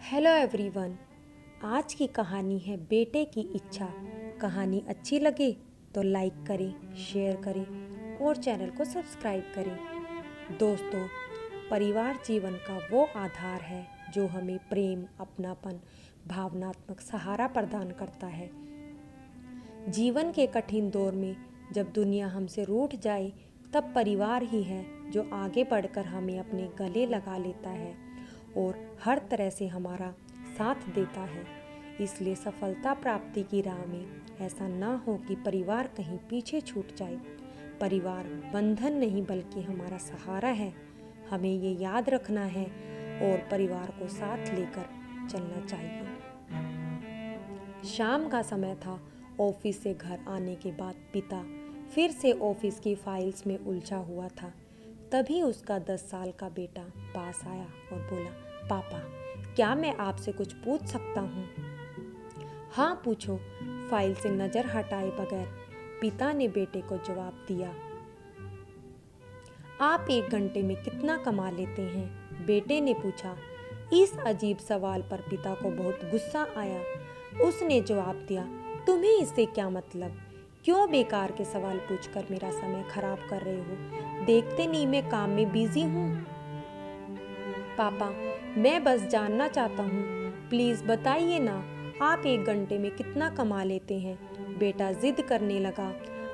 Hello everyone. आज की कहानी है बेटे की इच्छा। कहानी अच्छी लगे तो लाइक करें, शेयर करें और चैनल को सब्सक्राइब करें। दोस्तों, परिवार जीवन का वो आधार है जो हमें प्रेम, अपनापन, भावनात्मक सहारा प्रदान करता है। जीवन के कठिन दौर में जब दुनिया हमसे रूठ जाए, तब परिवार ही है जो आगे बढ़कर हमें अपने गले लगा लेता है और हर तरह से हमारा साथ देता है। इसलिए सफलता प्राप्ति की राह में ऐसा ना हो कि परिवार कहीं पीछे छूट जाए। परिवार बंधन नहीं बल्कि हमारा सहारा है। हमें ये याद रखना है और परिवार को साथ लेकर चलना चाहिए। शाम का समय था। ऑफिस से घर आने के बाद पिता फिर से ऑफिस की फाइल्स में उलझा हुआ था। तभी उसका 10 साल का बेटा पास आया और बोला, पापा, क्या मैं आपसे कुछ पूछ सकता हूँ? हाँ पूछो, फाइल से नजर हटाए बगैर पिता ने बेटे को जवाब दिया। आप 1 घंटे में कितना कमा लेते हैं? बेटे ने पूछा। इस अजीब सवाल पर पिता को बहुत गुस्सा आया। उसने जवाब दिया, तुम्हें इससे क्या मतलब? क्यों बेकार के सवाल पूछकर मेरा समय खराब कर रहे हो? देखते नहीं मैं काम में बिजी हूँ। पापा, मैं बस जानना चाहता हूँ, प्लीज बताइए ना, आप 1 घंटे में कितना कमा लेते हैं? बेटा जिद करने लगा।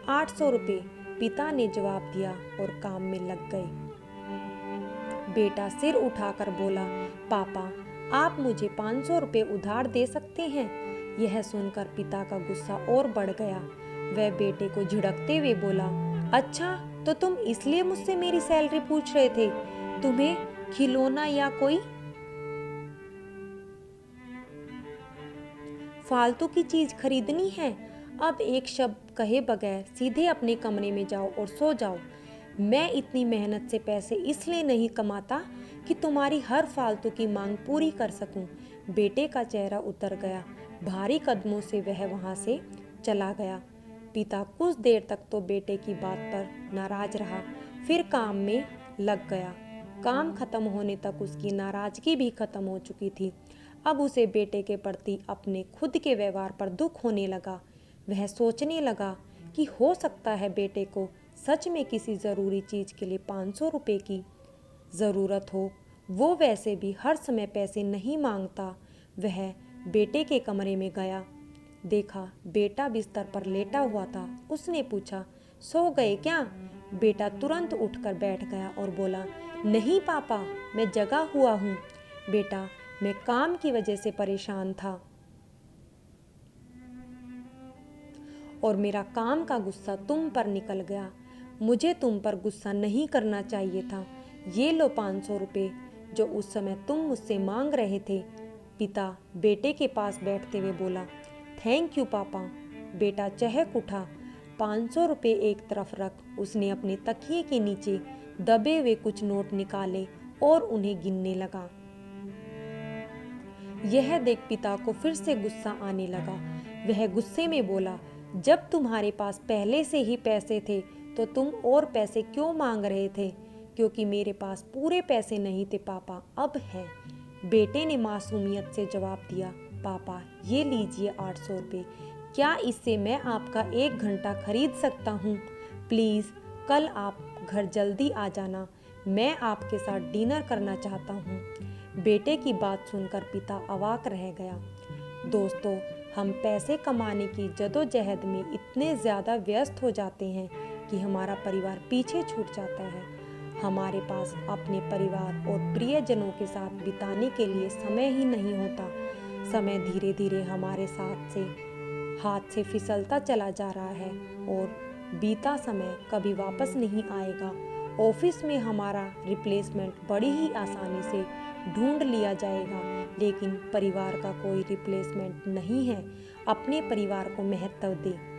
800 रुपये, पिता ने जवाब दिया और काम में लग गए। बेटा सिर उठाकर बोला, पापा, आप मुझे 500 रुपये उधार दे सकते हैं? यह सुनकर पिता का गुस्सा और बढ़ गया। वह बेटे को झिड़कते हुए बोला, अच्छा, तो तुम इसलिए मुझसे मेरी सैलरी पूछ रहे थे? तुम्हें खिलौना या कोई फालतू की चीज खरीदनी है? अब एक शब्द कहे बगैर सीधे अपने कमरे में जाओ और सो जाओ। मैं इतनी मेहनत से पैसे इसलिए नहीं कमाता कि तुम्हारी हर फालतू की मांग पूरी कर सकूं। बेटे का चेहरा उतर गया। भारी कदमों से वह वहां से चला गया। पिता कुछ देर तक तो बेटे की बात पर नाराज रहा, फिर काम में लग गया। काम खत्म होने तक उसकी नाराजगी भी खत्म हो चुकी थी। अब उसे बेटे के प्रति अपने खुद के व्यवहार पर दुख होने लगा। वह सोचने लगा कि हो सकता है बेटे को सच में किसी ज़रूरी चीज़ के लिए 500 रुपये की ज़रूरत हो। वो वैसे भी हर समय पैसे नहीं मांगता। वह बेटे के कमरे में गया, देखा बेटा बिस्तर पर लेटा हुआ था। उसने पूछा, सो गए क्या? बेटा तुरंत उठकर बैठ गया और बोला, नहीं पापा, मैं जगा हुआ हूँ। बेटा, मैं काम की वजह से परेशान था और मेरा काम का गुस्सा तुम पर निकल गया। मुझे तुम पर गुस्सा नहीं करना चाहिए था। ये लो 500 रुपये जो उस समय तुम मुझसे मांग रहे थे। पिता बेटे के पास बैठते हुए बोला, थैंक यू पापा। बेटा चहक उठा। 500 रुपये एक तरफ रख उसने अपने तकिए के नीचे दबे हुए कुछ नोट निकाले और उन्हें गिनने लगा। यह देख पिता को फिर से गुस्सा आने लगा। वह गुस्से में बोला, जब तुम्हारे पास पहले से ही पैसे थे तो तुम और पैसे क्यों मांग रहे थे? क्योंकि मेरे पास पूरे पैसे नहीं थे पापा, अब है। बेटे ने मासूमियत से जवाब दिया, पापा ये लीजिए 800 रुपये। क्या इससे मैं आपका 1 घंटा खरीद सकता हूँ? प्लीज़ कल आप घर जल्दी आ जाना, मैं आपके साथ डिनर करना चाहता हूँ। बेटे की बात सुनकर पिता अवाक रह गया। दोस्तों, हम पैसे कमाने की जद्दोजहद में इतने ज़्यादा व्यस्त हो जाते हैं कि हमारा परिवार पीछे छूट जाता है। हमारे पास अपने परिवार और प्रियजनों के साथ बिताने के लिए समय ही नहीं होता। समय धीरे धीरे हमारे हाथ से फिसलता चला जा रहा है और बीता समय कभी वापस नहीं आएगा। ऑफिस में हमारा रिप्लेसमेंट बड़ी ही आसानी से ढूंढ लिया जाएगा, लेकिन परिवार का कोई रिप्लेसमेंट नहीं है। अपने परिवार को महत्व दें।